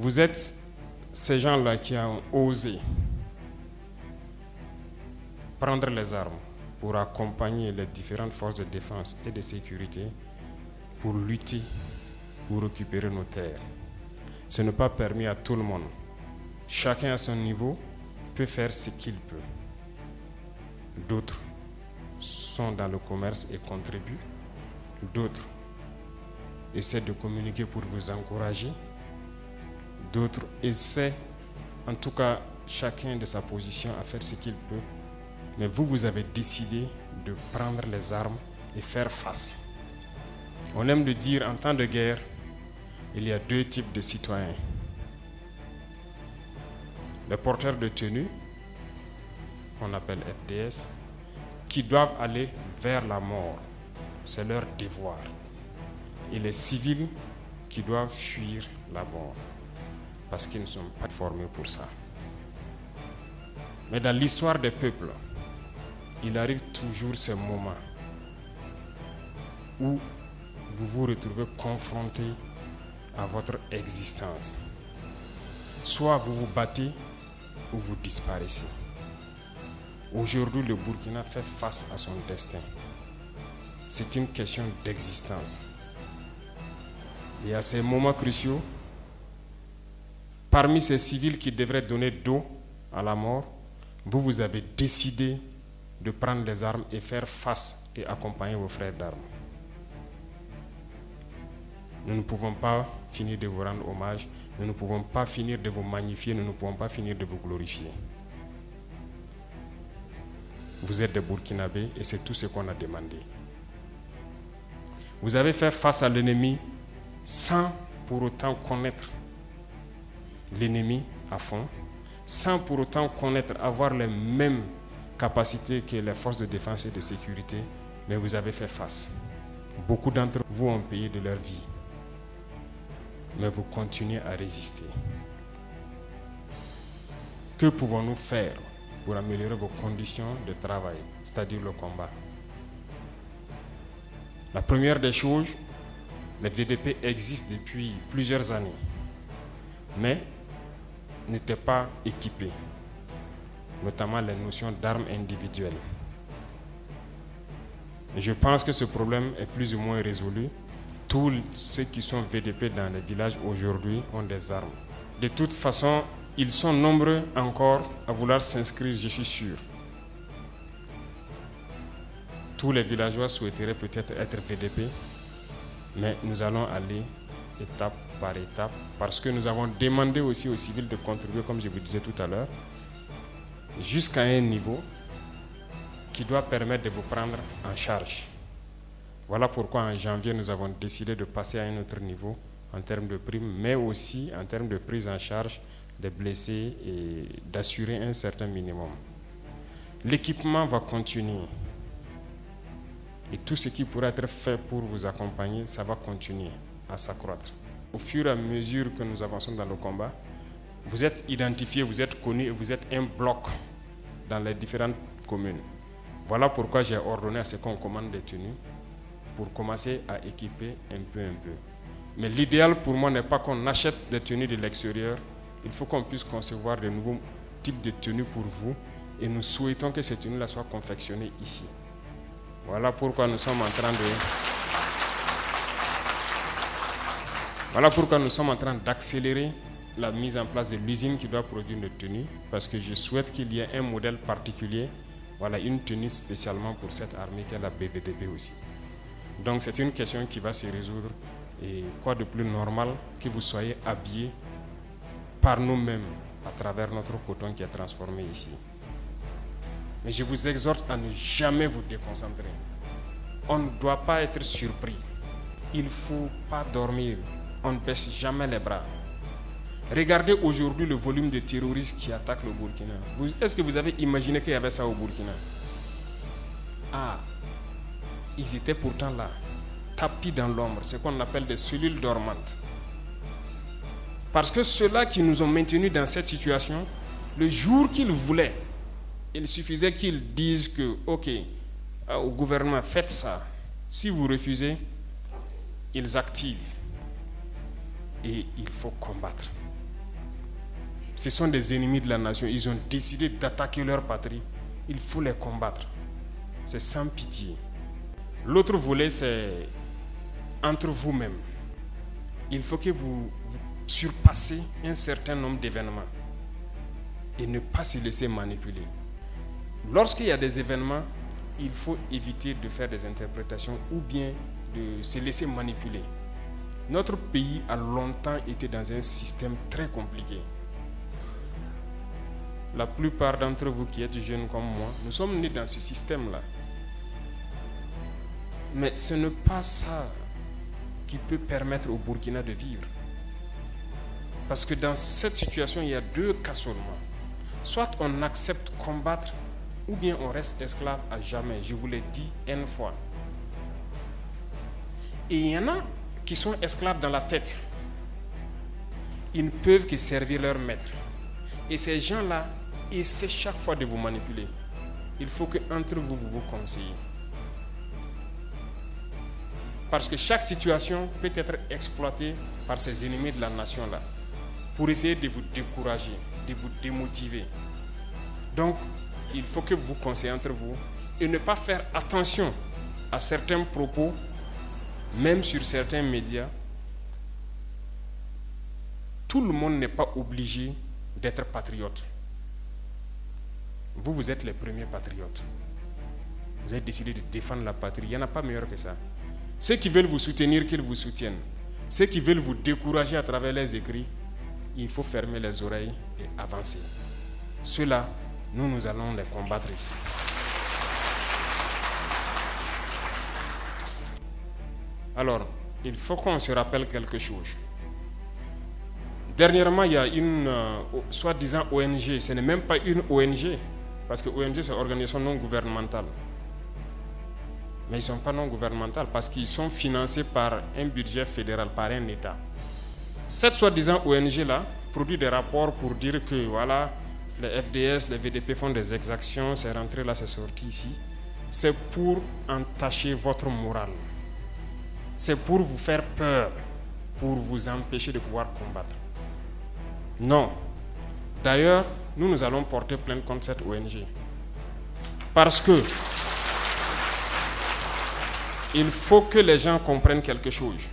Vous êtes ces gens-là qui ont osé prendre les armes pour accompagner les différentes forces de défense et de sécurité pour lutter, pour récupérer nos terres. Ce n'est pas permis à tout le monde. Chacun à son niveau peut faire ce qu'il peut. D'autres sont dans le commerce et contribuent. D'autres essaient de communiquer pour vous encourager. D'autres essaient, en tout cas chacun de sa position, à faire ce qu'il peut. Mais vous avez décidé de prendre les armes et faire face. On aime le dire, en temps de guerre, il y a deux types de citoyens. Les porteurs de tenue, qu'on appelle FDS, qui doivent aller vers la mort. C'est leur devoir. Et les civils qui doivent fuir la mort, parce qu'ils ne sont pas formés pour ça. Mais dans l'histoire des peuples, il arrive toujours ces moments où vous vous retrouvez confronté à votre existence. Soit vous vous battez ou vous disparaissez. Aujourd'hui, le Burkina fait face à son destin. C'est une question d'existence. Et à ces moments cruciaux, parmi ces civils qui devraient donner dos à la mort, vous avez décidé de prendre les armes et faire face et accompagner vos frères d'armes. Nous ne pouvons pas finir de vous rendre hommage, nous ne pouvons pas finir de vous magnifier, nous ne pouvons pas finir de vous glorifier. Vous êtes des Burkinabés et c'est tout ce qu'on a demandé. Vous avez fait face à l'ennemi sans pour autant connaître l'ennemi à fond, sans pour autant connaître, avoir les mêmes capacités que les forces de défense et de sécurité, mais vous avez fait face. Beaucoup d'entre vous ont payé de leur vie, mais vous continuez à résister. Que pouvons-nous faire pour améliorer vos conditions de travail, c'est-à-dire le combat? La première des choses, les VDP existent depuis plusieurs années, mais n'étaient pas équipés, notamment les notions d'armes individuelles. Je pense que ce problème est plus ou moins résolu. Tous ceux qui sont VDP dans les villages aujourd'hui ont des armes. De toute façon, ils sont nombreux encore à vouloir s'inscrire, je suis sûr. Tous les villageois souhaiteraient peut-être être VDP, mais nous allons aller étape par étape parce que nous avons demandé aussi aux civils de contribuer, comme je vous disais tout à l'heure, jusqu'à un niveau qui doit permettre de vous prendre en charge. Voilà pourquoi en janvier, nous avons décidé de passer à un autre niveau en termes de primes, mais aussi en termes de prise en charge des blessés et d'assurer un certain minimum. L'équipement va continuer. Et tout ce qui pourrait être fait pour vous accompagner, ça va continuer à s'accroître. Au fur et à mesure que nous avançons dans le combat, vous êtes identifiés, vous êtes connus et vous êtes un bloc dans les différentes communes. Voilà pourquoi j'ai ordonné à ce qu'on commande des tenues pour commencer à équiper un peu. Mais l'idéal pour moi n'est pas qu'on achète des tenues de l'extérieur. Il faut qu'on puisse concevoir de nouveaux types de tenues pour vous et nous souhaitons que ces tenues-là soient confectionnées ici. Voilà pourquoi nous sommes en train d'accélérer la mise en place de l'usine qui doit produire nos tenues, parce que je souhaite qu'il y ait un modèle particulier, voilà, une tenue spécialement pour cette armée qui est la BVDP aussi. Donc c'est une question qui va se résoudre, et quoi de plus normal que vous soyez habillés par nous-mêmes à travers notre coton qui est transformé ici. Mais je vous exhorte à ne jamais vous déconcentrer. On ne doit pas être surpris. Il ne faut pas dormir. On ne baisse jamais les bras. Regardez aujourd'hui le volume de terroristes qui attaquent le Burkina. Est-ce que vous avez imaginé qu'il y avait ça au Burkina? Ah, ils étaient pourtant là, tapis dans l'ombre, ce qu'on appelle des cellules dormantes. Parce que ceux-là qui nous ont maintenus dans cette situation, le jour qu'ils voulaient, il suffisait qu'ils disent que, ok, au gouvernement, faites ça. Si vous refusez, ils activent. Et il faut combattre. Ce sont des ennemis de la nation. Ils ont décidé d'attaquer leur patrie. Il faut les combattre. C'est sans pitié. L'autre volet, c'est entre vous-même. Il faut que vous surpassez un certain nombre d'événements et ne pas se laisser manipuler. Lorsqu'il y a des événements, il faut éviter de faire des interprétations ou bien de se laisser manipuler. Notre pays a longtemps été dans un système très compliqué. La plupart d'entre vous qui êtes jeunes comme moi, nous sommes nés dans ce système-là. Mais ce n'est pas ça qui peut permettre au Burkina de vivre. Parce que dans cette situation, il y a deux cas seulement. Soit on accepte combattre, ou bien on reste esclave à jamais. Je vous l'ai dit N fois. Et il y en a qui sont esclaves dans la tête. Ils ne peuvent que servir leur maître. Et ces gens-là essaient chaque fois de vous manipuler. Il faut qu'entre vous, vous vous conseillez. Parce que chaque situation peut être exploitée par ces ennemis de la nation-là pour essayer de vous décourager, de vous démotiver. Donc, il faut que vous vous conseillez entre vous et ne pas faire attention à certains propos, même sur certains médias. Tout le monde n'est pas obligé d'être patriote. Vous, vous êtes les premiers patriotes. Vous avez décidé de défendre la patrie. Il n'y en a pas meilleur que ça. Ceux qui veulent vous soutenir, qu'ils vous soutiennent. Ceux qui veulent vous décourager à travers les écrits, il faut fermer les oreilles et avancer. Ceux-là, nous allons les combattre ici. Alors, il faut qu'on se rappelle quelque chose. Dernièrement, il y a une soi-disant ONG. Ce n'est même pas une ONG, parce que ONG, c'est organisation non gouvernementale. Mais ils ne sont pas non gouvernementaux parce qu'ils sont financés par un budget fédéral, par un État. Cette soi-disant ONG-là produit des rapports pour dire que voilà, les FDS, les VDP font des exactions, c'est rentré là, c'est sorti ici. C'est pour entacher votre morale. C'est pour vous faire peur, pour vous empêcher de pouvoir combattre. Non. D'ailleurs, nous allons porter plainte contre cette ONG. Parce que il faut que les gens comprennent quelque chose.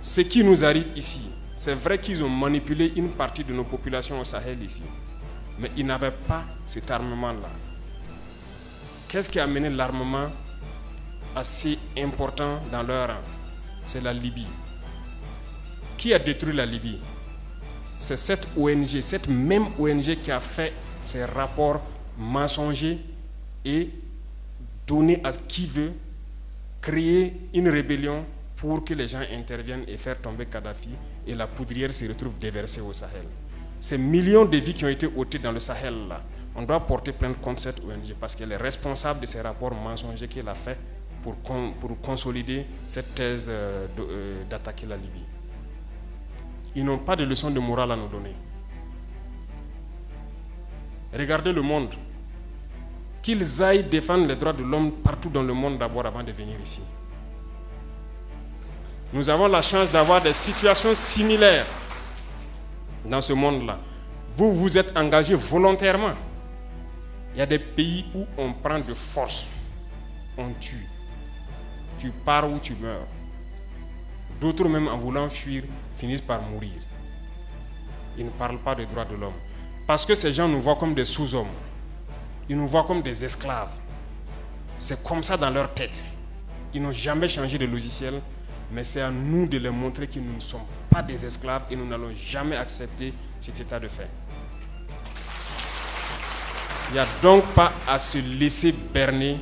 Ce qui nous arrive ici, c'est vrai qu'ils ont manipulé une partie de nos populations au Sahel ici. Mais ils n'avaient pas cet armement-là. Qu'est-ce qui a amené l'armement assez important dans leur rang? C'est la Libye. Qui a détruit la Libye? C'est cette ONG, cette même ONG qui a fait ces rapports mensongers et donné à qui veut créer une rébellion pour que les gens interviennent et faire tomber Kadhafi et la poudrière se retrouve déversée au Sahel. Ces millions de vies qui ont été ôtées dans le Sahel là, on doit porter plainte contre cette ONG parce qu'elle est responsable de ces rapports mensongers qu'elle a fait pour consolider cette thèse d'attaquer la Libye. Ils n'ont pas de leçon de morale à nous donner. Regardez le monde. Qu'ils aillent défendre les droits de l'homme partout dans le monde d'abord avant de venir ici. Nous avons la chance d'avoir des situations similaires dans ce monde-là. Vous vous êtes engagés volontairement. Il y a des pays où on prend de force, on tue. Tu pars ou tu meurs. D'autres même en voulant fuir finissent par mourir. Ils ne parlent pas des droits de l'homme. Parce que ces gens nous voient comme des sous-hommes. Ils nous voient comme des esclaves. C'est comme ça dans leur tête. Ils n'ont jamais changé de logiciel, mais c'est à nous de leur montrer que nous ne sommes pas des esclaves et nous n'allons jamais accepter cet état de fait. Il n'y a donc pas à se laisser berner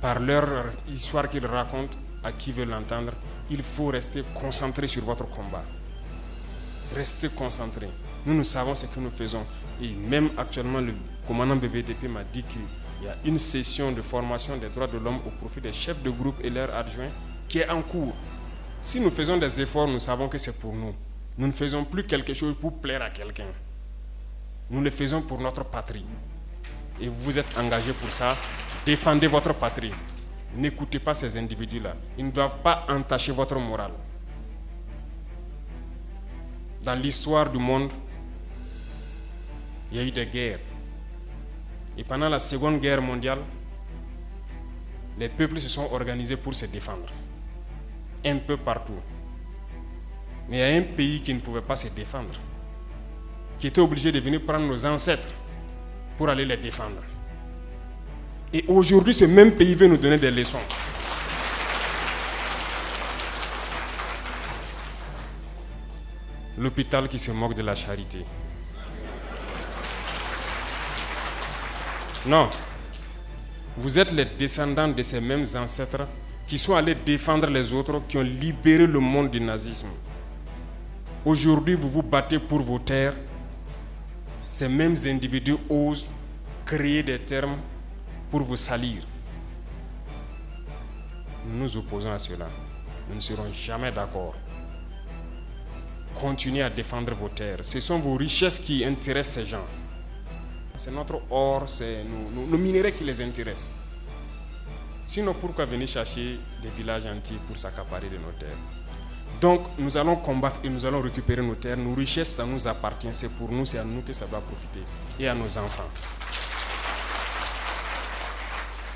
par leur histoire qu'ils racontent à qui veut l'entendre. Il faut rester concentré sur votre combat. Restez concentré. Nous savons ce que nous faisons. Et même actuellement, le commandant BVDP m'a dit qu'il y a une session de formation des droits de l'homme au profit des chefs de groupe et leurs adjoints qui est en cours. Si nous faisons des efforts, nous savons que c'est pour nous. Nous ne faisons plus quelque chose pour plaire à quelqu'un. Nous le faisons pour notre patrie. Et vous vous êtes engagés pour ça. Défendez votre patrie. N'écoutez pas ces individus-là. Ils ne doivent pas entacher votre morale. Dans l'histoire du monde, il y a eu des guerres. Et pendant la Seconde Guerre mondiale, les peuples se sont organisés pour se défendre. Un peu partout. Mais il y a un pays qui ne pouvait pas se défendre, qui était obligé de venir prendre nos ancêtres pour aller les défendre. Et aujourd'hui, ce même pays veut nous donner des leçons. L'hôpital qui se moque de la charité. Non. Vous êtes les descendants de ces mêmes ancêtres qui sont allés défendre les autres, qui ont libéré le monde du nazisme. Aujourd'hui, vous vous battez pour vos terres. Ces mêmes individus osent créer des termes pour vous salir. Nous nous opposons à cela. Nous ne serons jamais d'accord. Continuez à défendre vos terres. Ce sont vos richesses qui intéressent ces gens. C'est notre or, c'est nos minerais qui les intéressent. Sinon, pourquoi venir chercher des villages entiers pour s'accaparer de nos terres? Donc, nous allons combattre et nous allons récupérer nos terres. Nos richesses, ça nous appartient. C'est pour nous, c'est à nous que ça doit profiter. Et à nos enfants.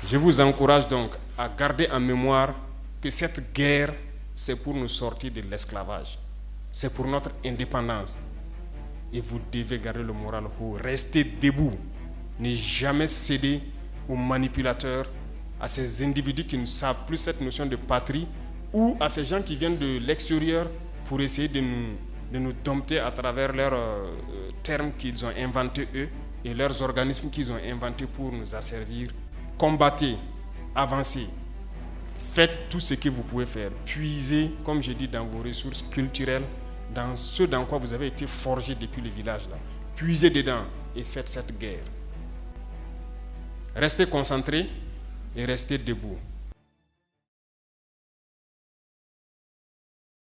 Je vous encourage donc à garder en mémoire que cette guerre, c'est pour nous sortir de l'esclavage. C'est pour notre indépendance. Et vous devez garder le moral haut. Restez debout. Ne jamais céder aux manipulateurs, à ces individus qui ne savent plus cette notion de patrie, ou à ces gens qui viennent de l'extérieur pour essayer de nous dompter à travers leurs termes qu'ils ont inventés eux et leurs organismes qu'ils ont inventés pour nous asservir. Combattez, avancez, faites tout ce que vous pouvez faire. Puisez, comme je dis, dans vos ressources culturelles, dans ce dans quoi vous avez été forgé depuis le village là. Puisez dedans et faites cette guerre. Restez concentrés et restez debout.